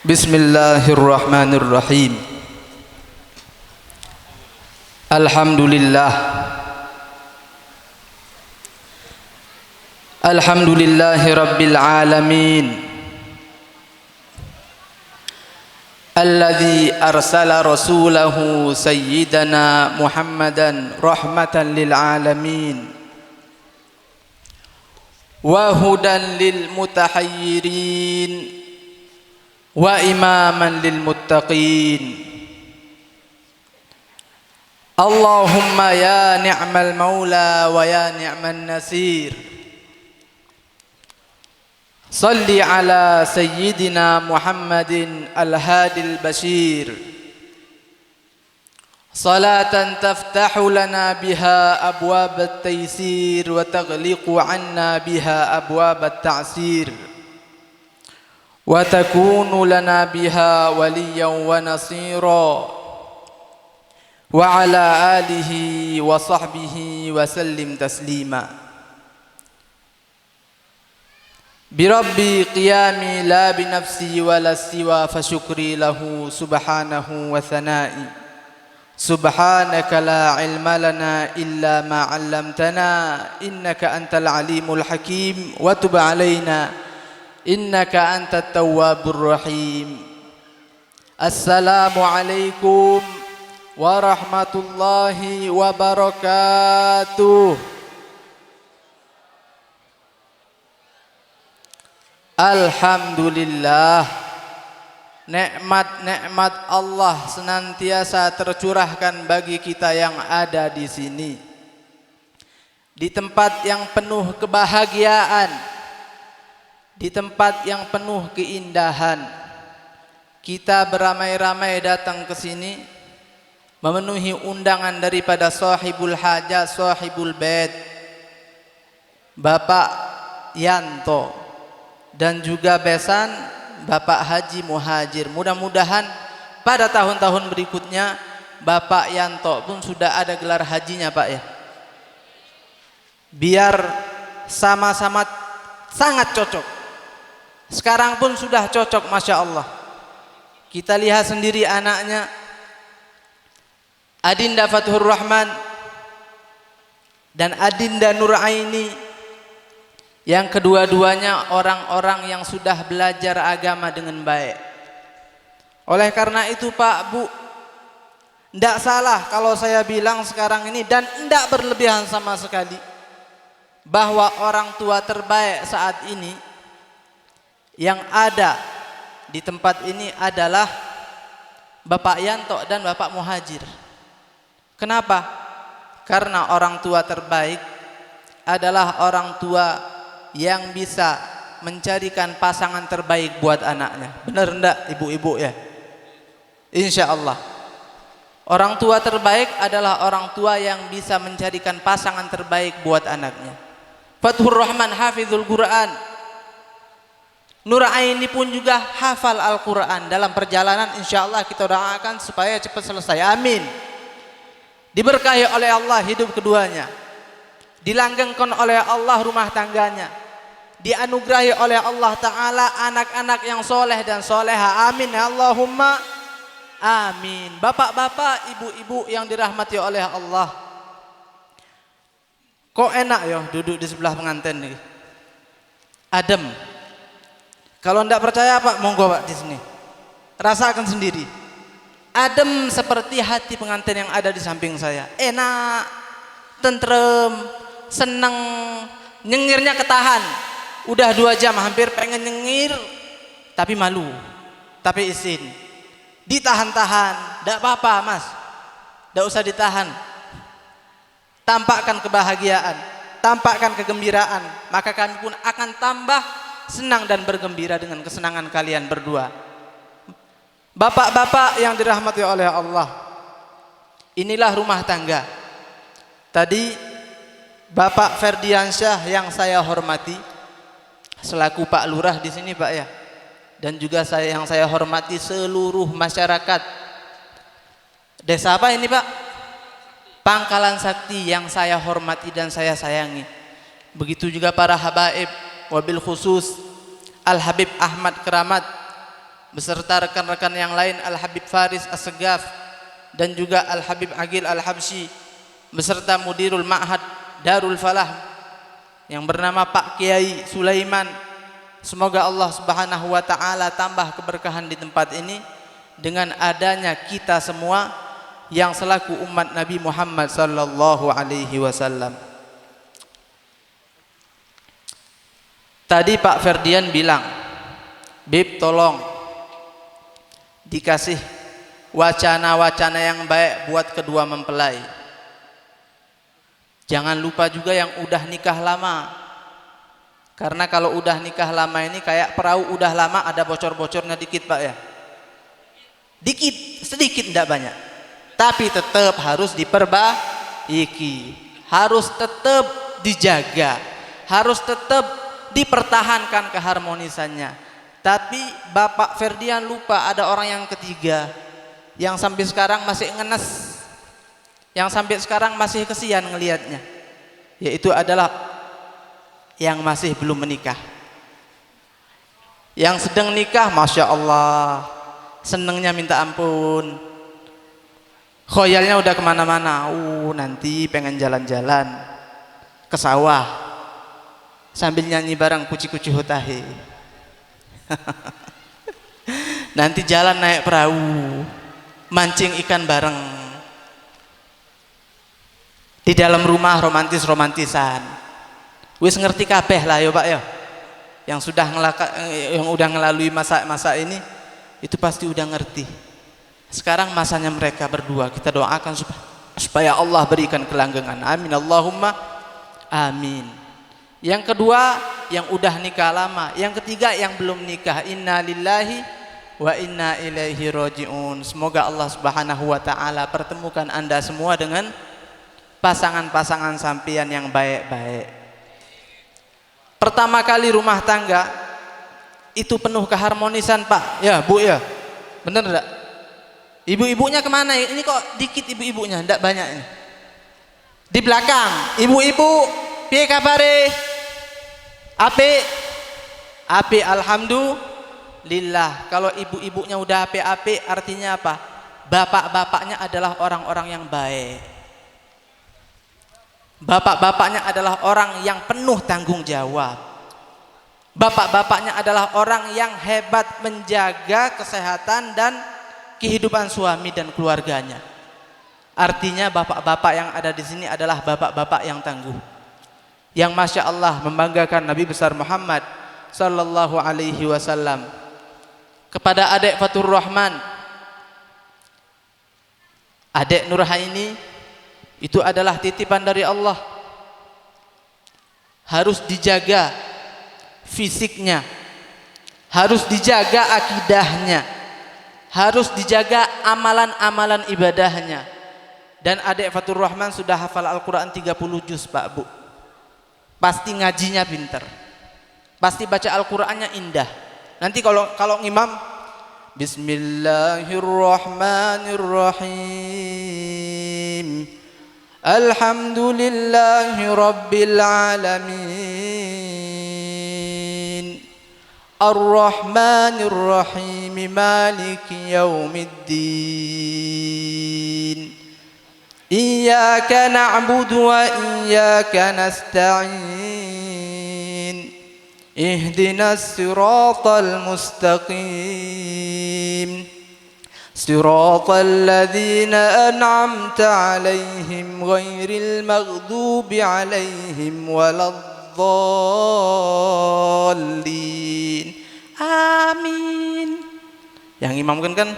Bismillahirrahmanirrahim. Alhamdulillah. Alhamdulillahi rabbil alamin. Alladzi arsala rasulahu sayyidana Muhammadan rahmatan lil alamin wa hudan lil mutahayyirin wa imaman lil muttaqin. Allahumma ya ni'mal maula wa ya ni'man nasir. Salli ala sayyidina Muhammadin al-hadil bashir, salatan taftahu lana biha abwab at-taysir wa taghliqu anna biha abwab at-ta'sir wa takunu lana biha waliyan wa nasira wa ala alihi wa sahbihi wa sallim taslima. Birabbi qiyami la binafsi wa la siwa fa syukri lahu subhanahu wa thana'i. Subhanaka la ilma lana illa ma 'allamtana innaka antal alimul hakim wa tub 'alaina innaka antat tawwabur rahim. Assalamu alaikum warahmatullahi wabarakatuh. Alhamdulillah, nikmat-nikmat Allah senantiasa tercurahkan bagi kita yang ada di sini, di tempat yang penuh kebahagiaan, di tempat yang penuh keindahan. Kita beramai-ramai datang ke sini memenuhi undangan daripada sahibul hajat, sahibul bait, Bapak Yanto, dan juga besan Bapak Haji Muhajir. Mudah-mudahan pada tahun-tahun berikutnya Bapak Yanto pun sudah ada gelar hajinya, Pak, ya. Biar sama-sama sangat cocok. Sekarang pun sudah cocok, Masya Allah. Kita lihat sendiri anaknya Adinda Fathur Rahman dan Adinda Nur Aini, yang kedua-duanya orang-orang yang sudah belajar agama dengan baik. Oleh karena itu Pak, Bu, tidak salah kalau saya bilang sekarang ini, dan tidak berlebihan sama sekali, bahwa orang tua terbaik saat ini yang ada di tempat ini adalah Bapak Yanto dan Bapak Muhajir. Kenapa? Karena orang tua terbaik adalah orang tua yang bisa mencarikan pasangan terbaik buat anaknya. Benar enggak ibu-ibu ya? Insya Allah orang tua terbaik adalah orang tua yang bisa mencarikan pasangan terbaik buat anaknya. Fathur Rahman hafizul Quran, Nur Aini pun juga hafal Al-Quran. Dalam perjalanan insya Allah kita doakan supaya cepat selesai, amin. Diberkahi oleh Allah hidup keduanya, dilanggengkan oleh Allah rumah tangganya, dianugerahi oleh Allah Ta'ala anak-anak yang soleh dan soleha, amin ya Allahumma amin. Bapak-bapak, ibu-ibu yang dirahmati oleh Allah, kok enak ya duduk di sebelah pengantin nih, adem. Kalau tidak percaya Pak, monggo Pak di sini, rasakan sendiri, adem seperti hati pengantin yang ada di samping saya. Enak, tentrem, seneng, nyengirnya ketahan. Udah 2 jam hampir pengen nyengir, tapi malu, tapi izin, ditahan-tahan. Tidak apa-apa Mas, tidak usah ditahan. Tampakkan kebahagiaan, tampakkan kegembiraan, maka kami pun akan tambah senang dan bergembira dengan kesenangan kalian berdua. Bapak-bapak yang dirahmati oleh Allah, inilah rumah tangga. Tadi Bapak Ferdiansyah yang saya hormati selaku Pak Lurah di sini, Pak, ya, dan juga yang saya hormati seluruh masyarakat desa apa ini, Pak? Pangkalan Sakti yang saya hormati dan saya sayangi. Begitu juga para habaib, wabil khusus Al Habib Ahmad Keramat beserta rekan-rekan yang lain Al-Habib Faris As-Segaf dan juga Al-Habib Agil Al-Habsyi beserta Mudirul Ma'had Darul Falah yang bernama Pak Kiai Sulaiman. Semoga Allah Subhanahu wa taala tambah keberkahan di tempat ini dengan adanya kita semua yang selaku umat Nabi Muhammad sallallahu alaihi wasallam. Tadi Pak Ferdian bilang, "Bib, tolong dikasih wacana-wacana yang baik buat kedua mempelai. Jangan lupa juga yang udah nikah lama. Karena kalau udah nikah lama ini kayak perahu udah lama ada bocor-bocornya dikit Pak ya. Dikit, sedikit enggak banyak. Tapi tetap harus diperbaiki. Harus tetap dijaga. Harus tetap dipertahankan keharmonisannya. Tapi Bapak Ferdian lupa ada orang yang ketiga yang sampai sekarang masih ngenes, yang sampai sekarang masih kesian ngelihatnya, yaitu adalah yang masih belum menikah. Yang sedang nikah, Masya Allah, senengnya minta ampun, khoyalnya udah kemana-mana. Nanti pengen jalan-jalan ke sawah sambil nyanyi bareng kuci-kuci hutahe. Nanti jalan naik perahu, mancing ikan bareng. Di dalam rumah romantis-romantisan. Wis ngerti kabeh lah ya Pak ya. Yang udah ngelalui masa-masa ini itu pasti udah ngerti. Sekarang masanya mereka berdua, kita doakan supaya Allah berikan kelanggengan. Amin Allahumma amin. Yang kedua yang udah nikah lama, yang ketiga yang belum nikah. Inna lillahi wa inna ilaihi raji'un. Semoga Allah Subhanahu wa taala pertemukan Anda semua dengan pasangan-pasangan sampian yang baik-baik. Pertama kali rumah tangga itu penuh keharmonisan Pak. Ya Bu ya, bener enggak? Ibu-ibunya kemana? Ini kok dikit ibu-ibunya, enggak banyak ini. Di belakang, ibu-ibu, piye kabare? Api, alhamdulillah. Kalau ibu-ibunya udah api artinya apa? Bapak-bapaknya adalah orang-orang yang baik. Bapak-bapaknya adalah orang yang penuh tanggung jawab. Bapak-bapaknya adalah orang yang hebat menjaga kesehatan dan kehidupan suami dan keluarganya. Artinya bapak-bapak yang ada di sini adalah bapak-bapak yang tangguh, yang Masya Allah membanggakan Nabi besar Muhammad sallallahu alaihi wasallam. Kepada adik Fatur Rahman, adik Nurhaini, itu adalah titipan dari Allah. Harus dijaga fisiknya, harus dijaga akidahnya, harus dijaga amalan-amalan ibadahnya. Dan adik Fatur Rahman sudah hafal Al-Quran 30 juz Pak Bu. Pasti ngajinya pinter, pasti baca Al-Qur'annya indah. Nanti kalau ngimam, Bismillahirrahmanirrahim, Alhamdulillahi Rabbil Alamin, Ar-Rahmanirrahim, Maliki Yaumiddin, Iyyaka na'budu wa iyyaka nasta'in, Ihdinas siratal mustaqim, Siratal ladzina an'amta 'alaihim ghairil maghdubi 'alaihim waladdallin. Amin. Yang imamkan kan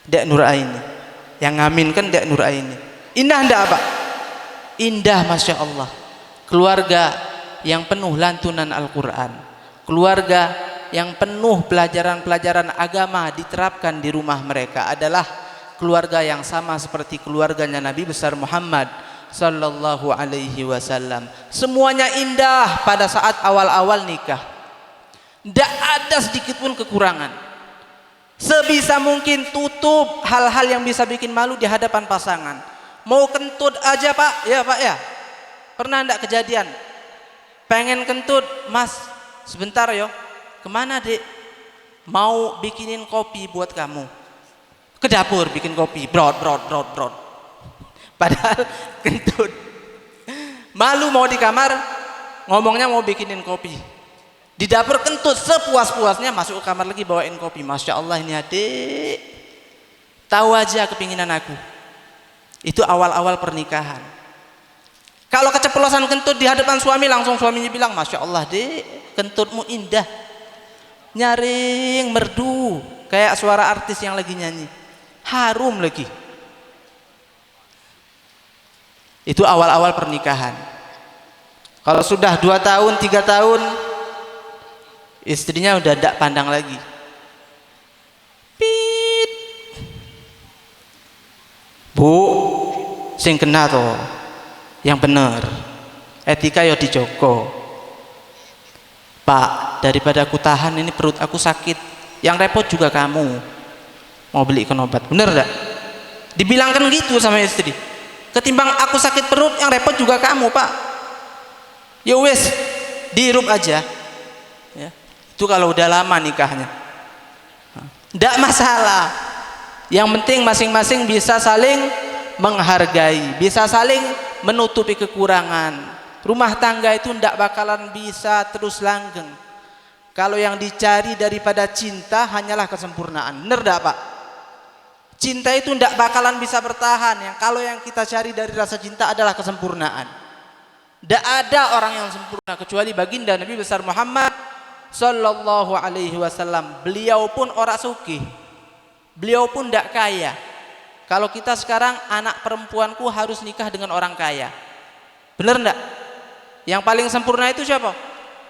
Dek Nuraini, yang ngaminkan Dek Nuraini. Indah enggak Pak? Indah Masya Allah. Keluarga yang penuh lantunan Al-Quran, keluarga yang penuh pelajaran-pelajaran agama diterapkan di rumah mereka adalah keluarga yang sama seperti keluarganya Nabi besar Muhammad sallallahu alaihi wasallam. Semuanya indah pada saat awal-awal nikah. Tidak ada sedikit pun kekurangan. Sebisa mungkin tutup hal-hal yang bisa bikin malu di hadapan pasangan. Mau kentut aja Pak, ya Pak ya. Pernah enggak kejadian? Pengen kentut, Mas, sebentar yo. Kemana Dek? mau bikinin kopi buat kamu. Ke dapur bikin kopi, brot. Padahal kentut. Malu mau di kamar, ngomongnya mau bikinin kopi. Di dapur kentut sepuas-puasnya, masuk ke kamar lagi bawain kopi. Masya Allah, ini adik tahu aja kepinginan aku. Itu awal-awal pernikahan. Kalau keceplosan kentut di hadapan suami, langsung suaminya bilang, Masya Allah dek, kentutmu indah, nyaring merdu kayak suara artis yang lagi nyanyi, harum lagi. Itu awal-awal pernikahan. Kalau sudah 2 tahun 3 tahun, istrinya udah tidak pandang lagi. Pit, bu, sing kena toh yang bener, etika yo dijogo. Pak, daripada aku tahan ini perut aku sakit, yang repot juga kamu, mau belikan obat, bener enggak? Dibilangkan gitu sama istri. Ketimbang aku sakit perut, yang repot juga kamu pak. Ya wes, dihirup aja ya. Itu kalau udah lama nikahnya enggak masalah, yang penting masing-masing bisa saling menghargai, bisa saling menutupi kekurangan. Rumah tangga itu tidak bakalan bisa terus langgeng kalau yang dicari daripada cinta hanyalah kesempurnaan. Benar tidak pak? Cinta itu tidak bakalan bisa bertahan kalau yang kita cari dari rasa cinta adalah kesempurnaan. Tidak ada orang yang sempurna kecuali baginda Nabi besar Muhammad Sallallahu Alaihi Wasallam. Beliau pun orang sugih, beliau pun tidak kaya. Kalau kita sekarang, anak perempuanku harus nikah dengan orang kaya, benar enggak? Yang paling sempurna itu siapa?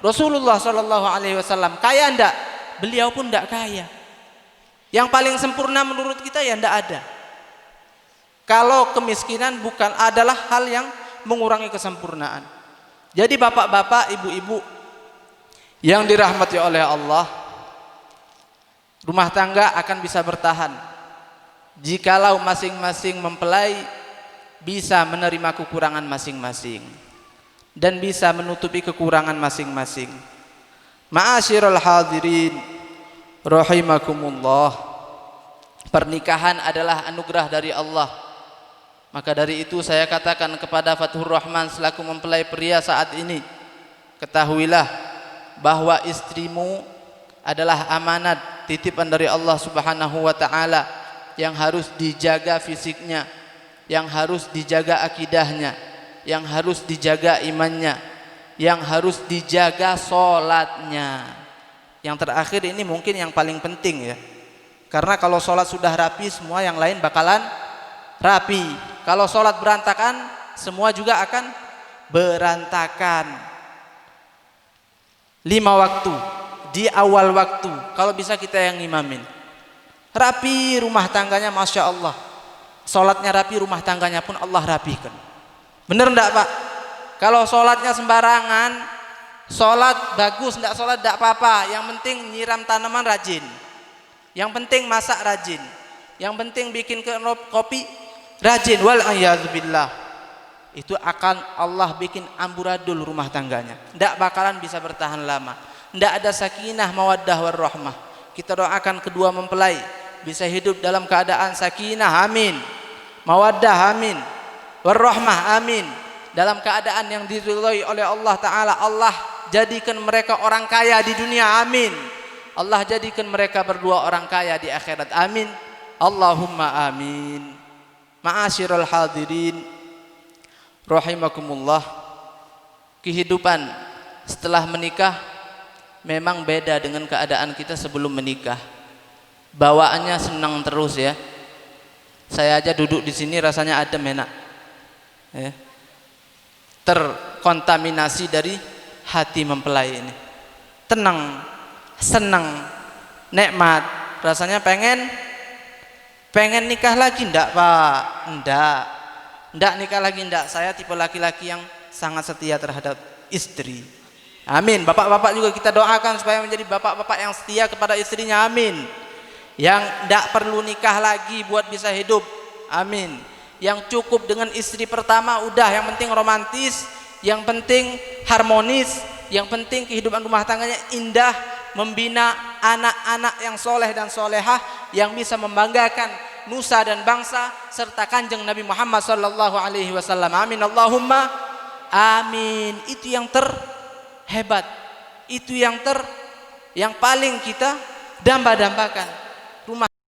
Rasulullah Sallallahu Alaihi Wasallam. Kaya enggak? Beliau pun enggak kaya. Yang paling sempurna menurut kita ya enggak ada. Kalau kemiskinan bukan adalah hal yang mengurangi kesempurnaan. Jadi bapak-bapak, ibu-ibu yang dirahmati oleh Allah, rumah tangga akan bisa bertahan jikalau masing-masing mempelai bisa menerima kekurangan masing-masing dan bisa menutupi kekurangan masing-masing. Ma'asyiral hadirin rahimakumullah, pernikahan adalah anugerah dari Allah. Maka dari itu saya katakan kepada Fathur Rahman selaku mempelai pria saat ini, ketahuilah bahwa istrimu adalah amanat titipan dari Allah Subhanahu wa taala yang harus dijaga fisiknya, yang harus dijaga akidahnya, yang harus dijaga imannya, yang harus dijaga sholatnya. Yang terakhir ini mungkin yang paling penting ya, karena kalau sholat sudah rapi, semua yang lain bakalan rapi. Kalau sholat berantakan, semua juga akan berantakan. 5 waktu di awal waktu, kalau bisa kita yang ngimamin. Rapi rumah tangganya, Masya Allah. Sholatnya rapi, rumah tangganya pun Allah rapikan. Bener enggak pak? Kalau sholatnya sembarangan, sholat bagus, enggak sholat enggak apa-apa. Yang penting nyiram tanaman rajin, yang penting masak rajin, yang penting bikin kopi rajin. Wal'iyadzubillah, itu akan Allah bikin amburadul rumah tangganya. Enggak bakalan bisa bertahan lama. Enggak ada sakinah, mawaddah, warahmah. Kita doakan kedua mempelai bisa hidup dalam keadaan sakinah, amin, mawaddah, amin, warahmah, amin, dalam keadaan yang diridhai oleh Allah Ta'ala. Allah jadikan mereka orang kaya di dunia, amin. Allah jadikan mereka berdua orang kaya di akhirat, amin. Allahumma amin. Ma'asyiral hadirin rahimakumullah, kehidupan setelah menikah memang beda dengan keadaan kita sebelum menikah. Bawaannya senang terus ya. Saya aja duduk di sini rasanya adem, enak ya. Terkontaminasi dari hati mempelai ini, tenang, senang, nikmat. Rasanya pengen nikah lagi. Enggak pak, enggak nikah lagi, enggak. Saya tipe laki-laki yang sangat setia terhadap istri, amin. Bapak-bapak juga kita doakan supaya menjadi bapak-bapak yang setia kepada istrinya, amin. Yang enggak perlu nikah lagi buat bisa hidup, amin. Yang cukup dengan istri pertama udah, yang penting romantis, yang penting harmonis, yang penting kehidupan rumah tangganya indah, membina, anak-anak yang soleh dan solehah yang bisa membanggakan nusa dan bangsa serta kanjeng Nabi Muhammad sallallahu alaihi wasallam. Amin Allahumma amin. Itu yang terhebat, itu yang paling kita damba-dambakan.